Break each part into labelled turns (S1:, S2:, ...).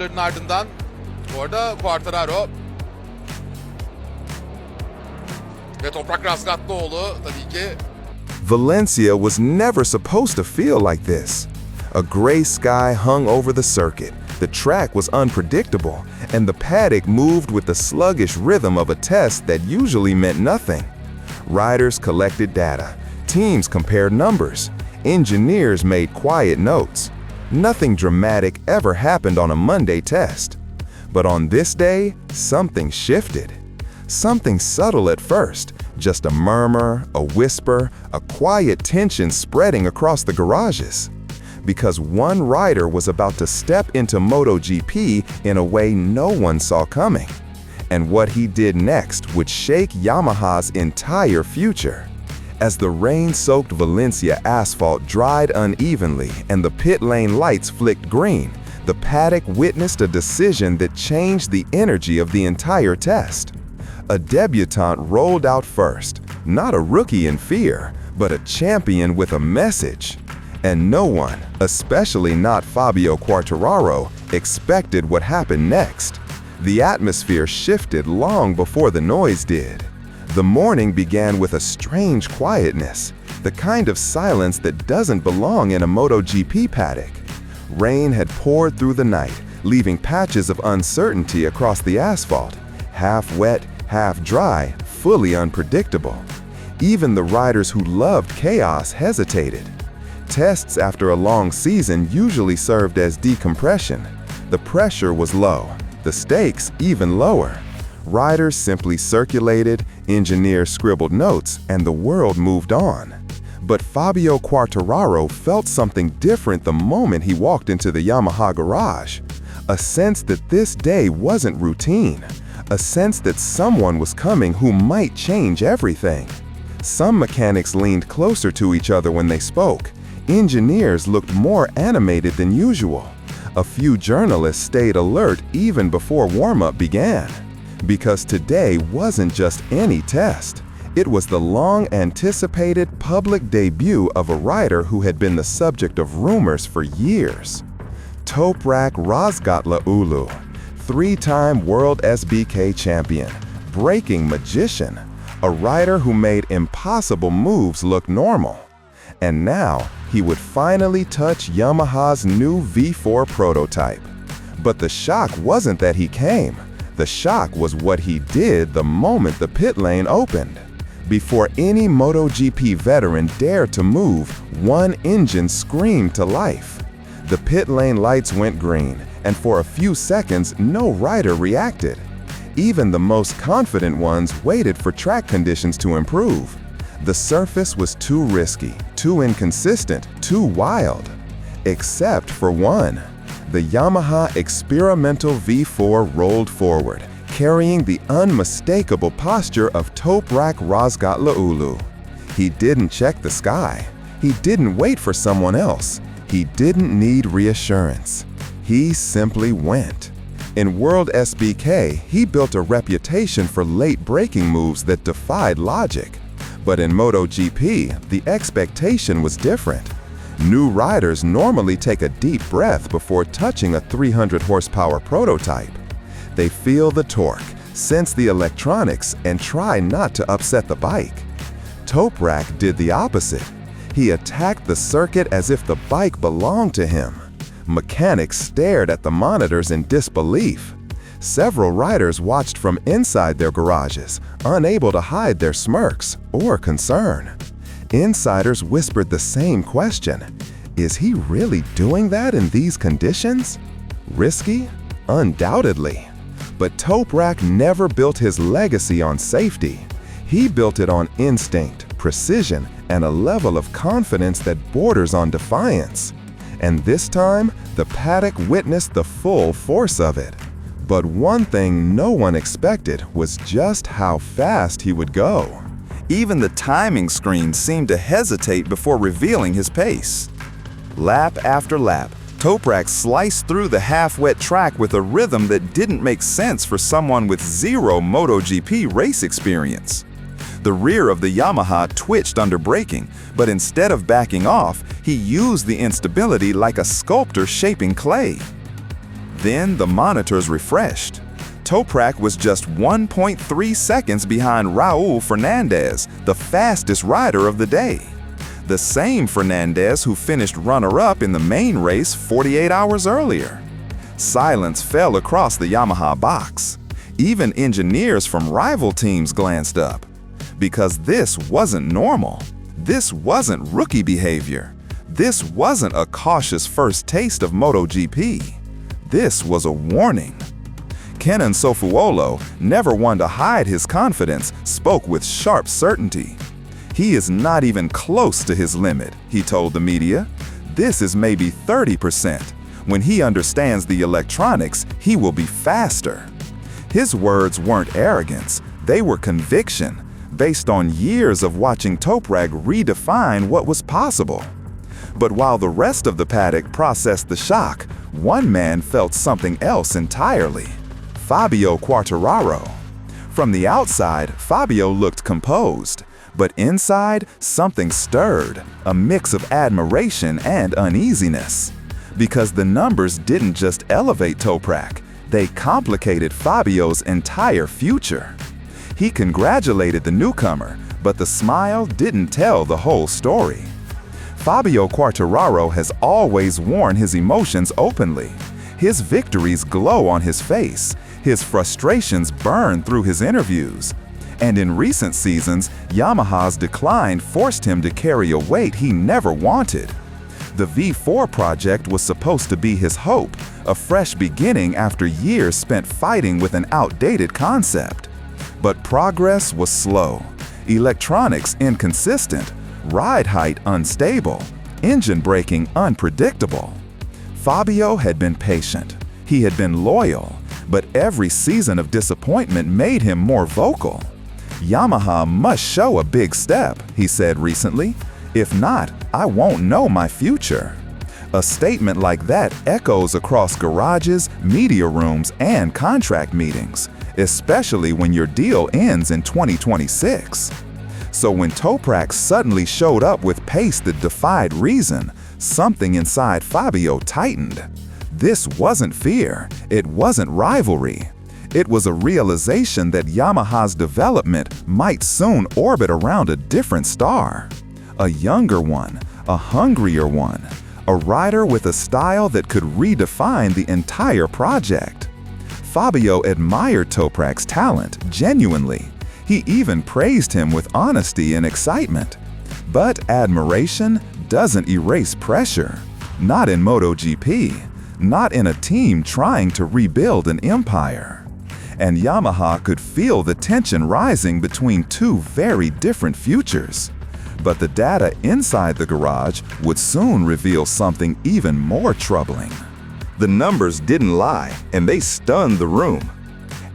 S1: başarılarının ardından bu arada Quartararo ve Toprak Razgatlioglu tabii ki
S2: Valencia was never supposed to feel like this. A gray sky hung over the circuit, the track was unpredictable, and the paddock moved with the sluggish rhythm of a test that usually meant nothing. Riders collected data, teams compared numbers, engineers made quiet notes. Nothing dramatic ever happened on a Monday test. But on this day, something shifted. Something subtle at first, just a murmur, a whisper, a quiet tension spreading across the garages. Because one rider was about to step into MotoGP in a way no one saw coming. And what he did next would shake Yamaha's entire future. As the rain-soaked Valencia asphalt dried unevenly and the pit lane lights flicked green, the paddock witnessed a decision that changed the energy of the entire test. A debutant rolled out first, not a rookie in fear, but a champion with a message. And no one, especially not Fabio Quartararo, expected what happened next. The atmosphere shifted long before the noise did. The morning began with a strange quietness, the kind of silence that doesn't belong in a MotoGP paddock. Rain had poured through the night, leaving patches of uncertainty across the asphalt, half wet, half dry, fully unpredictable. Even the riders who loved chaos hesitated. Tests after a long season usually served as decompression. The pressure was low, the stakes even lower. Riders simply circulated, engineers scribbled notes, and the world moved on. But Fabio Quartararo felt something different the moment he walked into the Yamaha garage. A sense that this day wasn't routine. A sense that someone was coming who might change everything. Some mechanics leaned closer to each other when they spoke. Engineers looked more animated than usual. A few journalists stayed alert even before warm-up began. Because today wasn't just any test. It was the long-anticipated public debut of a rider who had been the subject of rumors for years. Toprak Razgatlioglu, three-time WorldSBK Champion, braking magician, a rider who made impossible moves look normal. And now, he would finally touch Yamaha's new V4 prototype. But the shock wasn't that he came. The shock was what he did the moment the pit lane opened. Before any MotoGP veteran dared to move, one engine screamed to life. The pit lane lights went green, and for a few seconds, no rider reacted. Even the most confident ones waited for track conditions to improve. The surface was too risky, too inconsistent, too wild. Except for one. The Yamaha experimental V4 rolled forward, carrying the unmistakable posture of Toprak Razgatlioglu. He didn't check the sky. He didn't wait for someone else. He didn't need reassurance. He simply went. In WorldSBK, he built a reputation for late braking moves that defied logic. But in MotoGP, the expectation was different. New riders normally take a deep breath before touching a 300 horsepower prototype. They feel the torque, sense the electronics, and try not to upset the bike. Toprak did the opposite. He attacked the circuit as if the bike belonged to him. Mechanics stared at the monitors in disbelief. Several riders watched from inside their garages, unable to hide their smirks or concern. Insiders whispered the same question. Is he really doing that in these conditions? Risky? Undoubtedly. But Toprak never built his legacy on safety. He built it on instinct, precision, and a level of confidence that borders on defiance. And this time, the paddock witnessed the full force of it. But one thing no one expected was just how fast he would go.
S3: Even the timing screen seemed to hesitate before revealing his pace. Lap after lap, Toprak sliced through the half-wet track with a rhythm that didn't make sense for someone with zero MotoGP race experience. The rear of the Yamaha twitched under braking, but instead of backing off, he used the instability like a sculptor shaping clay. Then the monitors refreshed. Toprak was just 1.3 seconds behind Raul Fernandez, the fastest rider of the day. The same Fernandez who finished runner-up in the main race 48 hours earlier. Silence fell across the Yamaha box. Even engineers from rival teams glanced up. Because this wasn't normal. This wasn't rookie behavior. This wasn't a cautious first taste of MotoGP. This was a warning. Kenan Sofuolo, never one to hide his confidence, spoke with sharp certainty. He is not even close to his limit, he told the media. This is maybe 30%. When he understands the electronics, he will be faster. His words weren't arrogance, they were conviction, based on years of watching Toprak redefine what was possible. But while the rest of the paddock processed the shock, one man felt something else entirely. Fabio Quartararo. From the outside, Fabio looked composed, but inside, something stirred, a mix of admiration and uneasiness. Because the numbers didn't just elevate Toprak, they complicated Fabio's entire future. He congratulated the newcomer, but the smile didn't tell the whole story. Fabio Quartararo has always worn his emotions openly. His victories glow on his face. His frustrations burn through his interviews. And in recent seasons, Yamaha's decline forced him to carry a weight he never wanted. The V4 project was supposed to be his hope, a fresh beginning after years spent fighting with an outdated concept. But progress was slow, electronics inconsistent, ride height unstable, engine braking unpredictable. Fabio had been patient, he had been loyal, but every season of disappointment made him more vocal. Yamaha must show a big step, he said recently. If not, I won't know my future. A statement like that echoes across garages, media rooms, and contract meetings, especially when your deal ends in 2026. So when Toprak suddenly showed up with pace that defied reason, something inside Fabio tightened. This wasn't fear, it wasn't rivalry. It was a realization that Yamaha's development might soon orbit around a different star. A younger one, a hungrier one, a rider with a style that could redefine the entire project. Fabio admired Toprak's talent, genuinely. He even praised him with honesty and excitement. But admiration doesn't erase pressure. Not in MotoGP. Not in a team trying to rebuild an empire. And Yamaha could feel the tension rising between two very different futures. But the data inside the garage would soon reveal something even more troubling. The numbers didn't lie, and they stunned the room.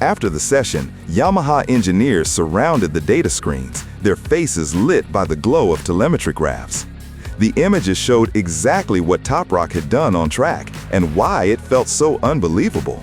S3: After the session, Yamaha engineers surrounded the data screens, their faces lit by the glow of telemetry graphs. The images showed exactly what Toprak had done on track and why it felt so unbelievable.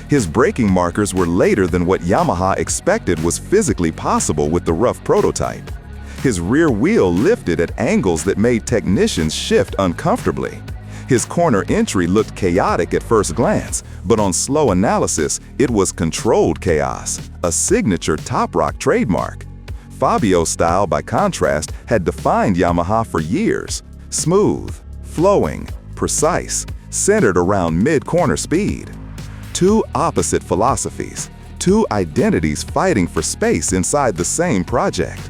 S3: His braking markers were later than what Yamaha expected was physically possible with the rough prototype. His rear wheel lifted at angles that made technicians shift uncomfortably. His corner entry looked chaotic at first glance, but on slow analysis, it was controlled chaos, a signature Toprak trademark. Fabio's style, by contrast, had defined Yamaha for years. Smooth, flowing, precise, centered around mid-corner speed. Two opposite philosophies, two identities fighting for space inside the same project.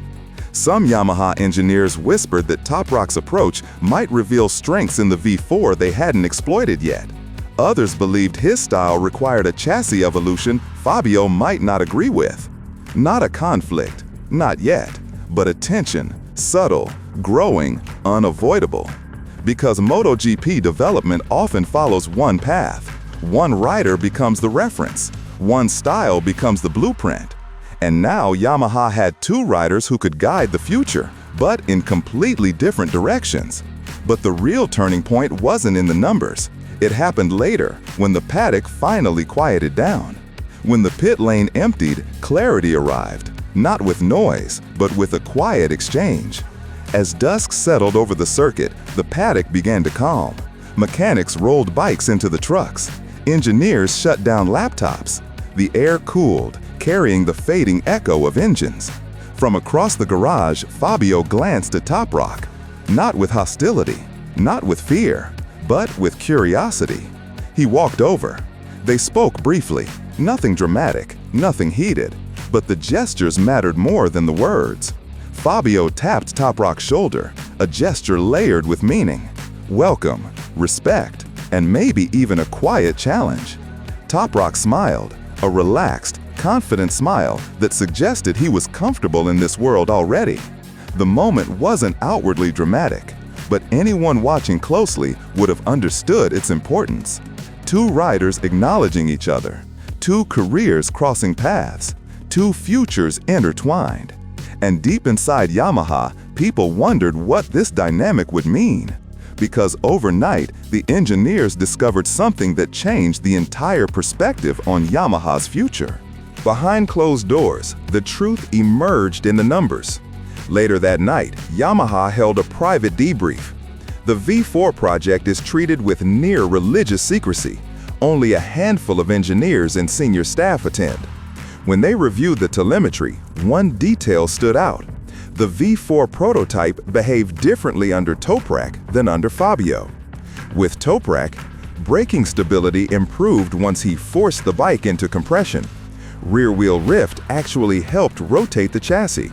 S3: Some Yamaha engineers whispered that Toprak's approach might reveal strengths in the V4 they hadn't exploited yet. Others believed his style required a chassis evolution Fabio might not agree with. Not a conflict, not yet, but a tension, subtle, growing, unavoidable. Because MotoGP development often follows one path. One rider becomes the reference. One style becomes the blueprint. And now Yamaha had two riders who could guide the future, but in completely different directions. But the real turning point wasn't in the numbers. It happened later, when the paddock finally quieted down. When the pit lane emptied, clarity arrived, not with noise, but with a quiet exchange. As dusk settled over the circuit, the paddock began to calm. Mechanics rolled bikes into the trucks.
S2: Engineers shut down laptops. The air cooled, carrying the fading echo of engines. From across the garage, Fabio glanced at Toprak. Not with hostility, not with fear, but with curiosity. He walked over. They spoke briefly. Nothing dramatic, nothing heated, but the gestures mattered more than the words. Fabio tapped Toprak's shoulder, a gesture layered with meaning. Welcome, respect, and maybe even a quiet challenge. Toprak smiled, a relaxed, confident smile that suggested he was comfortable in this world already. The moment wasn't outwardly dramatic, but anyone watching closely would have understood its importance. Two riders acknowledging each other, two careers crossing paths, two futures intertwined. And deep inside Yamaha, people wondered what this dynamic would mean. Because overnight, the engineers discovered something that changed the entire perspective on Yamaha's future. Behind closed doors, the truth emerged in the numbers. Later that night, Yamaha held a private debrief. The V4 project is treated with near religious secrecy. Only a handful of engineers and senior staff attend. When they reviewed the telemetry, one detail stood out. The V4 prototype behaved differently under Toprak than under Fabio. With Toprak, braking stability improved once he forced the bike into compression. Rear-wheel lift actually helped rotate the chassis.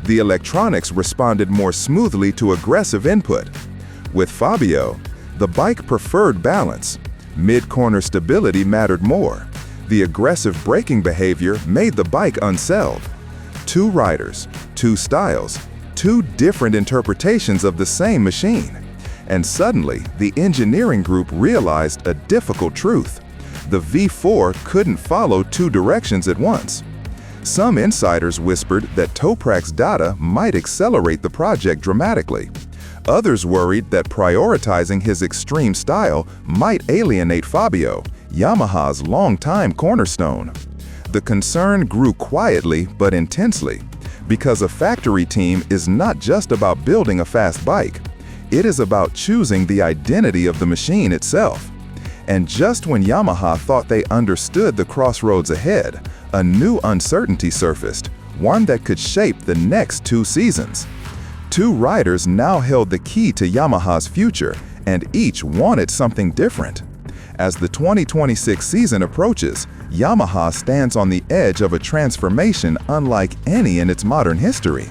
S2: The electronics responded more smoothly to aggressive input. With Fabio, the bike preferred balance. Mid-corner stability mattered more. The aggressive braking behavior made the bike unsettled. Two riders, two styles, two different interpretations of the same machine. And suddenly, the engineering group realized a difficult truth. The V4 couldn't follow two directions at once. Some insiders whispered that Toprak's data might accelerate the project dramatically. Others worried that prioritizing his extreme style might alienate Fabio, Yamaha's longtime cornerstone. The concern grew quietly but intensely, because a factory team is not just about building a fast bike. It is about choosing the identity of the machine itself. And just when Yamaha thought they understood the crossroads ahead, a new uncertainty surfaced, one that could shape the next 2 seasons. Two riders now held the key to Yamaha's future, and each wanted something different. As the 2026 season approaches, Yamaha stands on the edge of a transformation unlike any in its modern history.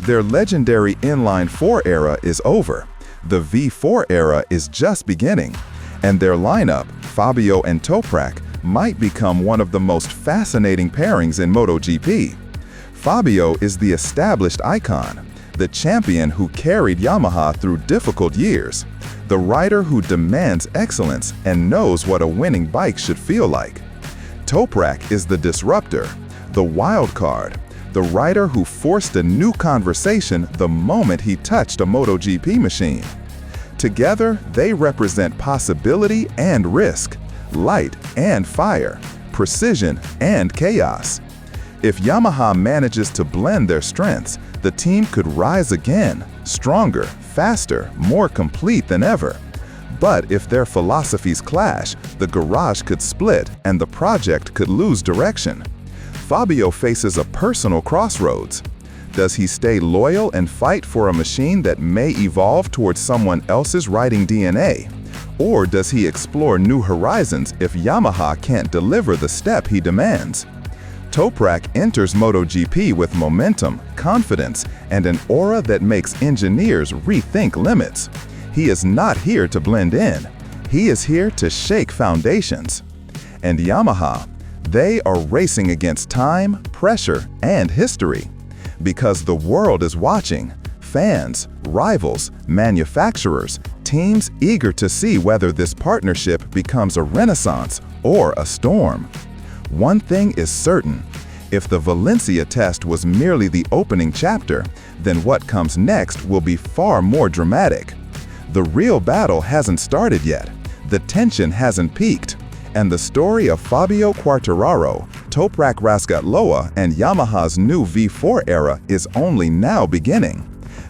S2: Their legendary inline-4 era is over. The V4 era is just beginning. And their lineup, Fabio and Toprak, might become one of the most fascinating pairings in MotoGP. Fabio is the established icon, the champion who carried Yamaha through difficult years, the rider who demands excellence and knows what a winning bike should feel like. Toprak is the disruptor, the wild card, the rider who forced a new conversation the moment he touched a MotoGP machine. Together, they represent possibility and risk, light and fire, precision and chaos. If Yamaha manages to blend their strengths, the team could rise again, stronger, faster, more complete than ever. But if their philosophies clash, the garage could split and the project could lose direction. Fabio faces a personal crossroads. Does he stay loyal and fight for a machine that may evolve towards someone else's riding DNA? Or does he explore new horizons if Yamaha can't deliver the step he demands? Toprak enters MotoGP with momentum, confidence, and an aura that makes engineers rethink limits. He is not here to blend in. He is here to shake foundations. And Yamaha, they are racing against time, pressure, and history. Because the world is watching, fans, rivals, manufacturers, teams eager to see whether this partnership becomes a renaissance or a storm. One thing is certain, if the Valencia test was merely the opening chapter, then what comes next will be far more dramatic. The real battle hasn't started yet, the tension hasn't peaked, and the story of Fabio Quartararo, Toprak Razgatlioglu, and Yamaha's new V4 era is only now beginning.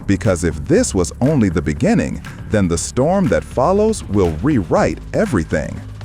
S2: Because if this was only the beginning, then the storm that follows will rewrite everything.